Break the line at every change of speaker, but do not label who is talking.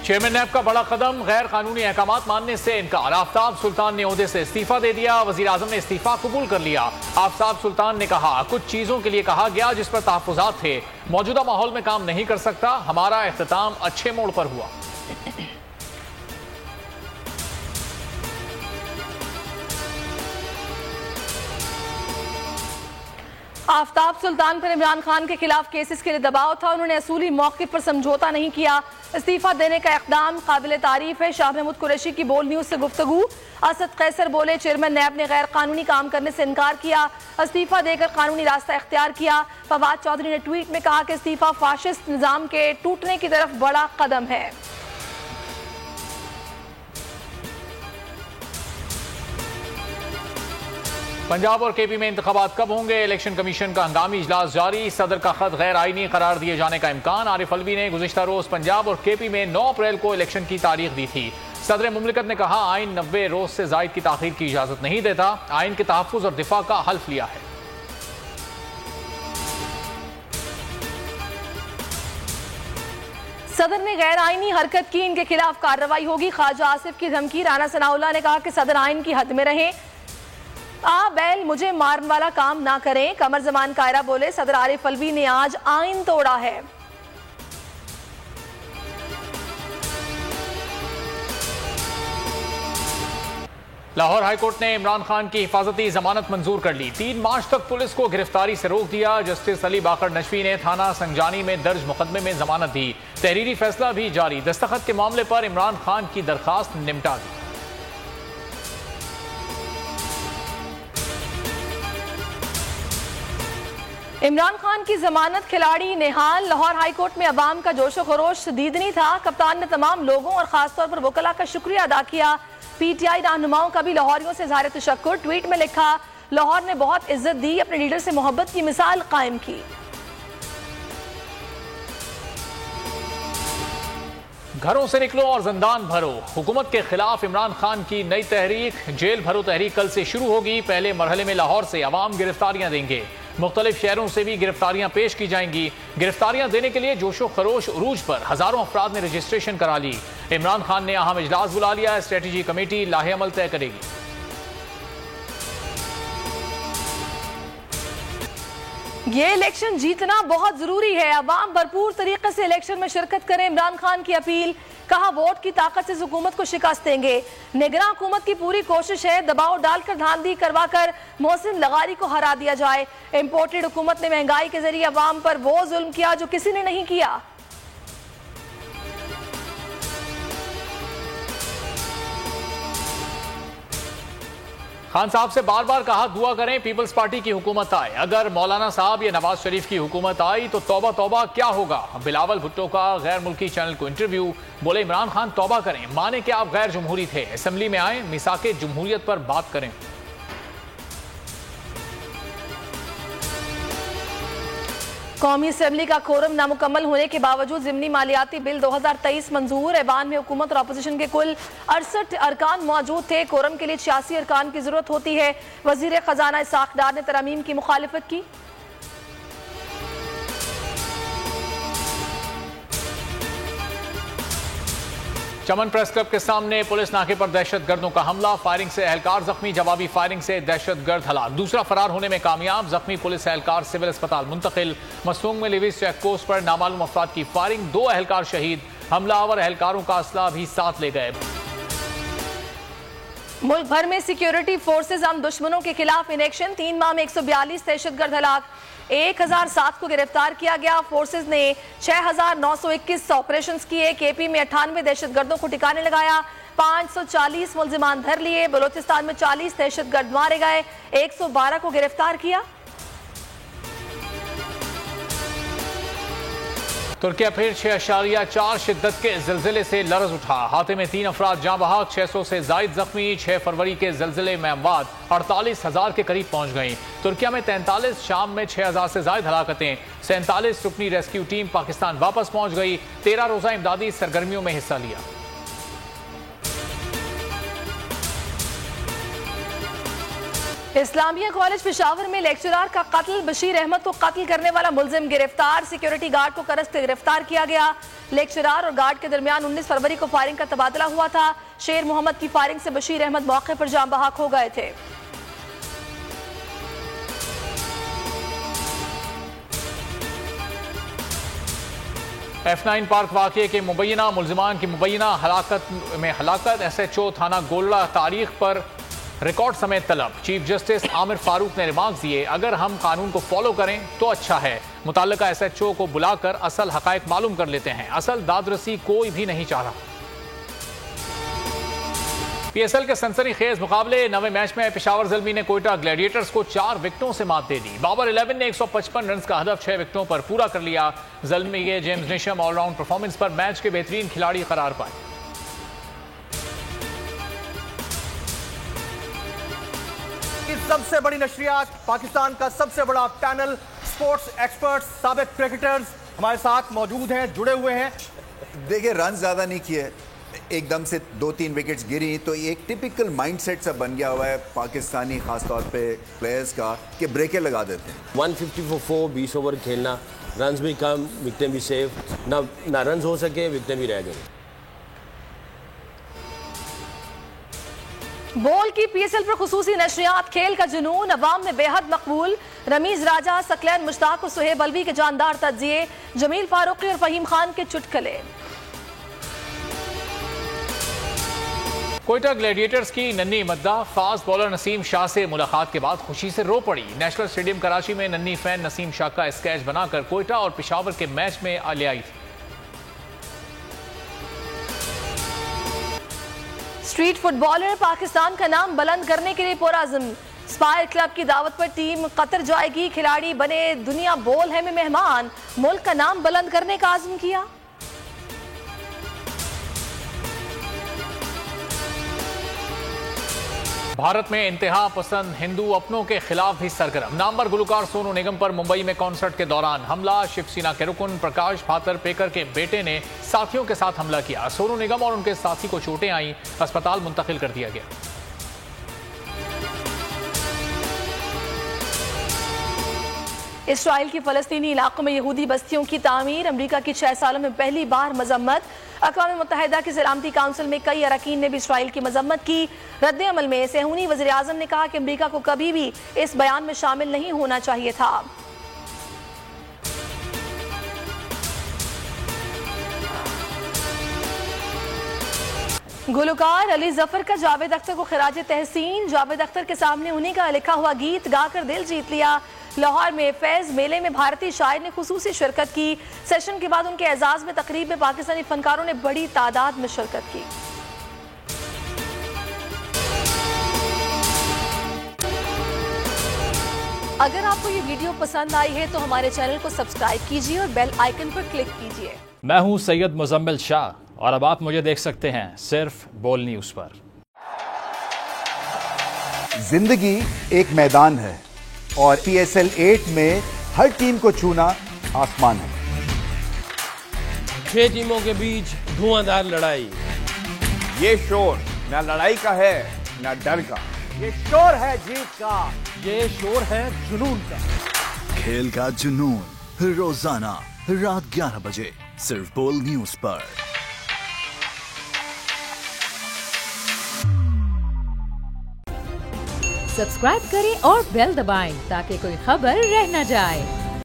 Chairman नैब का बड़ा कदम, गैर कानूनी अहकाम मानने से इनकार। आफ्ताब सुल्तान ने ओहदे से इस्तीफा दे दिया। वजीर आजम ने इस्तीफा कबूल कर लिया। आफ्ताब सुल्तान ने कहा, कुछ चीजों के लिए कहा गया जिस पर तहफ्फुज़ात थे। मौजूदा माहौल में काम नहीं कर सकता। हमारा इख्तिताम अच्छे मोड़ पर हुआ।
आफ्ताब सुल्तान पर इमरान खान के खिलाफ केसेस के लिए दबाव था। उन्होंने असूली मौक़िफ़ पर समझौता नहीं किया। इस्तीफा देने का इक़दाम काबिल तारीफ है। शाह महमूद कुरैशी की बोल न्यूज़ से गुफ्तगू। असद कैसर बोले, चेयरमैन नैब ने गैर कानूनी काम करने से इनकार किया। इस्तीफा देकर कानूनी रास्ता इख्तियार किया। फवाद चौधरी ने ट्वीट में कहा कि इस्तीफा फाशिस्ट निज़ाम के टूटने की तरफ बड़ा कदम है।
पंजाब और केपी में इंतखाबात कब होंगे? इलेक्शन कमीशन का हंगामी इजलास जारी। सदर का खत गैर आईनी करार दिए जाने का इम्कान। आरिफ अलवी ने गुज़िश्ता रोज पंजाब और केपी में 9 अप्रैल को इलेक्शन की तारीख दी थी। सदर मुमलिकत ने कहा, आइन 90 रोज से जायद की ताखीर की इजाजत नहीं देता। आइन के तहफ़्फ़ुज़ और दिफा का हल्फ लिया है।
सदर ने गैर आईनी हरकत की, इनके खिलाफ कार्रवाई होगी। ख्वाजा आसिफ की धमकी। राना सनाउल्लाह ने कहा कि सदर आइन की हद में रहें। बैल मुझे मारने वाला काम ना करें। कमर जमान कायरा बोले, सदर आरिफ अलवी ने आज आइन तोड़ा है।
लाहौर हाईकोर्ट ने इमरान खान की हिफाजती जमानत मंजूर कर ली। 3 मार्च तक पुलिस को गिरफ्तारी से रोक दिया। जस्टिस अली बाकर नशवी ने थाना संजानी में दर्ज मुकदमे में जमानत दी। तहरीरी फैसला भी जारी। दस्तखत के मामले पर इमरान खान की दरखास्त निपटा दी।
इमरान खान की जमानत खिलाड़ी निहाल। लाहौर हाईकोर्ट में अवाम का जोशो खरोश शदीदनी था। कप्तान ने तमाम लोगों और खासतौर पर वकला का शुक्रिया अदा किया। पीटीआई रहनुमाओं का भी लाहौरियों से इज़हार तशक्कुर। ट्वीट में लिखा, लाहौर ने बहुत इज्जत दी, अपने लीडर से मोहब्बत की मिसाल कायम की।
घरों से निकलो और जिंदान भरो। हुकूमत के खिलाफ इमरान खान की नई तहरीक जेल भरो तहरीक कल से शुरू होगी। पहले मरहले में लाहौर से अवाम गिरफ्तारियां देंगे। मुख्तलिफ शहरों से भी गिरफ्तारियां पेश की जाएंगी। गिरफ्तारियां देने के लिए जोशो खरोश उरूज पर हजारों अफराद ने रजिस्ट्रेशन करा ली। इमरान खान ने अहम इजलास बुला लिया। स्ट्रेटेजी कमेटी लाहे अमल तय करेगी।
ये इलेक्शन जीतना बहुत जरूरी है। अवाम भरपूर तरीके से इलेक्शन में शिरकत करें। इमरान खान की अपील। कहा, वोट की ताकत से हुकूमत को शिकस्त देंगे। निगरान हुकूमत की पूरी कोशिश है दबाव डालकर धांधली करवाकर मोहसिन लगारी को हरा दिया जाए। इम्पोर्टेड हुकूमत ने महंगाई के जरिए अवाम पर वो जुल्म किया जो किसी ने नहीं किया।
खान साहब से बार बार कहा, दुआ करें पीपल्स पार्टी की हुकूमत आए। अगर मौलाना साहब या नवाज शरीफ की हुकूमत आई तो तौबा तौबा क्या होगा। बिलावल भुट्टो का गैर मुल्की चैनल को इंटरव्यू। बोले, इमरान खान तौबा करें, माने कि आप गैर जमहूरी थे। असेंबली में आए, मिसाके जमहूरियत पर बात करें।
कौमी असेंबली का कोरम नामुकम्मल होने के बावजूद ज़िमनी मालियाती बिल 2023 मंजूर। ऐवान में हुकूमत और अपोजिशन के कुल 68 अरकान मौजूद थे। कोरम के लिए 86 अरकान की जरूरत होती है। वजीर खजाना इसाक डार ने तरमीम की मुखालिफत की।
चमन प्रेस क्लब के सामने पुलिस नाके पर दहशतगर्दों का हमला। फायरिंग से एहलकार जख्मी। जवाबी फायरिंग से दहशतगर्द हलाक। दूसरा फरार होने में कामयाब। जख्मी पुलिस एहलकार सिविल अस्पताल मुंतकिल। मसूंग में लिविस चेक पोस्ट पर नामालूम अफराद की फायरिंग। 2 एहलकार शहीद। हमलावर एहलकारों का असला भी साथ ले गए।
मुल्क भर में सिक्योरिटी फोर्सेज हम दुश्मनों के खिलाफ इन एक्शन। 3 माह में 142 दहशतगर्द हलाक। 1007 को गिरफ्तार किया गया। फोर्सेज ने 6921 ऑपरेशंस किए। केपी में 98 दहशतगर्दों को ठिकाने लगाया। 540 मुलजिमान धर लिए। बलोचिस्तान में 40 दहशतगर्द मारे गए। 112 को गिरफ्तार किया।
तुर्किया फिर 6.4 शिद्दत के ज़िलज़िले से लरज़ उठा। हाथे में 3 अफराद जाँ बहक। 600 से जायद जख्मी। 6 फरवरी के ज़िलज़िले में अमवात 48,000 के करीब पहुंच गई। तुर्किया में 43, शाम में 6,000 से जायद हलाकतें। 47 रुकनी रेस्क्यू टीम पाकिस्तान वापस पहुंच गई। 13 रोज़ा इमदादी सरगर्मियों में हिस्सा लिया।
इस्लामिया कॉलेज पेशावर में लेक्चरर का कत्ल, बशीर अहमद को कत्ल करने वाला मुलजिम गिरफ्तार, सिक्योरिटी गार्ड को करस्त गिरफ्तार किया गया। लेक्चरर और गार्ड के दरमियान 19 फरवरी को फायरिंग का तबादला हुआ था। शेर मोहम्मद की फायरिंग से बशीर अहमद मौके पर जान बहक हो गए थे।
F9 पार्क वाक़े के मुबैना मुल्जिमान की मुबैना हलाकत SHO थाना गोलड़ा तारीख पर रिकॉर्ड समेत तलब। चीफ जस्टिस आमिर फारूक ने रिमार्क दिए, अगर हम कानून को फॉलो करें तो अच्छा है। मुताल्लिका SHO को बुलाकर असल हकायक मालूम कर लेते हैं। असल दादरसी कोई भी नहीं चाह रहा। PSL के सनसनीखेज मुकाबले 9वें मैच में पेशावर ज़ल्मी ने कोयटा ग्लैडिएटर्स को 4 विकेटों से मात दे दी। बाबर 11 ने 155 रन का हदफ 6 विकेटों पर पूरा कर लिया। ज़ल्मी के जेम्स निशम ऑलराउंड परफॉर्मेंस पर मैच के बेहतरीन खिलाड़ी करार पाए।
सबसे बड़ी नशरियात, पाकिस्तान का सबसे बड़ा पैनल, स्पोर्ट्स एक्सपर्ट्स, साबिक क्रिकेटर्स हमारे साथ मौजूद हैं, जुड़े हुए हैं।
देखिए, रन ज्यादा नहीं किए, एकदम से 2-3 विकेट्स गिरी, तो एक टिपिकल माइंडसेट सा बन गया हुआ है पाकिस्तानी खासतौर पे प्लेयर्स का कि ब्रेकें लगा देते हैं।
150 for 4 20 ओवर खेलना, रन भी कम, विकेटें भी सेफ, ना रन हो सके, विकेटें भी रह गई।
बॉल की PSL पर खुसूसी नशरियात, खेल का जुनून अवाम में बेहद मकबूल। रमीज राजा, सकलैन मुश्ताक और सुहेब अलवी के जानदार तज्जिए, जमील फारूकी और फहीम खान के चुटकले।
कोयटा ग्लैडिएटर्स की नन्ही मद्दा फास्ट बॉलर नसीम शाह से मुलाकात के बाद खुशी से रो पड़ी। नेशनल स्टेडियम कराची में नन्ही फैन नसीम शाह का स्केच बनाकर कोयटा और पेशावर के मैच में ले आई थी।
स्ट्रीट फुटबॉलर पाकिस्तान का नाम बुलंद करने के लिए पुरअज़्म। स्पायर क्लब की दावत पर टीम कतर जाएगी। खिलाड़ी बने दुनिया बोल है में मेहमान, मुल्क का नाम बुलंद करने का आज़म किया।
भारत में इंतहा पसंद हिंदू अपनों के खिलाफ भी सरगर्म। नामवर गुलकार सोनू निगम पर मुंबई में कॉन्सर्ट के दौरान हमला। शिवसेना के रुकन प्रकाश भातर पेकर के बेटे ने साथियों के साथ हमला किया। सोनू निगम और उनके साथी को चोटें आई, अस्पताल मुंतकिल कर दिया गया।
इसराइल की फलस्तीनी इलाकों में यहूदी बस्तियों की तामीर, अमरीका की 6 सालों में पहली बार मजम्मत। अक़वाम मुत्तहिदा की सलामती काउंसिल में कई अरकान ने भी इसराइल की मजम्मत की। रद्द अमल में सेहूनी वज़ीर आज़म ने कहा कि अमरीका को कभी भी इस बयान में शामिल नहीं होना चाहिए था। गुलकार अली जफर का जावेद अख्तर को खिराज तहसीन। जावेद अख्तर के सामने उन्हीं का लिखा हुआ गीत गाकर दिल जीत लिया। लाहौर में फैज मेले में भारतीय शायर ने खुसूसी शिरकत की। सेशन के बाद उनके एजाज में तकरीब में पाकिस्तानी फनकारों ने बड़ी तादाद में शिरकत की। अगर आपको ये वीडियो पसंद आई है तो हमारे चैनल को सब्सक्राइब कीजिए और बेल आइकन पर क्लिक कीजिए।
मैं हूं सैयद मुजम्मिल शाह और अब आप मुझे देख सकते हैं सिर्फ बोल न्यूज पर।
जिंदगी एक मैदान है और PSL 8 में हर टीम को छूना आसमान है।
6 टीमों के बीच धुआंधार लड़ाई।
ये शोर ना लड़ाई का है ना डर का, ये शोर है जीत का, ये शोर है जुनून का।
खेल का जुनून रोजाना रात 11 बजे सिर्फ बोल न्यूज पर।
सब्सक्राइब करें और बेल दबाएं ताकि कोई खबर रह न जाए।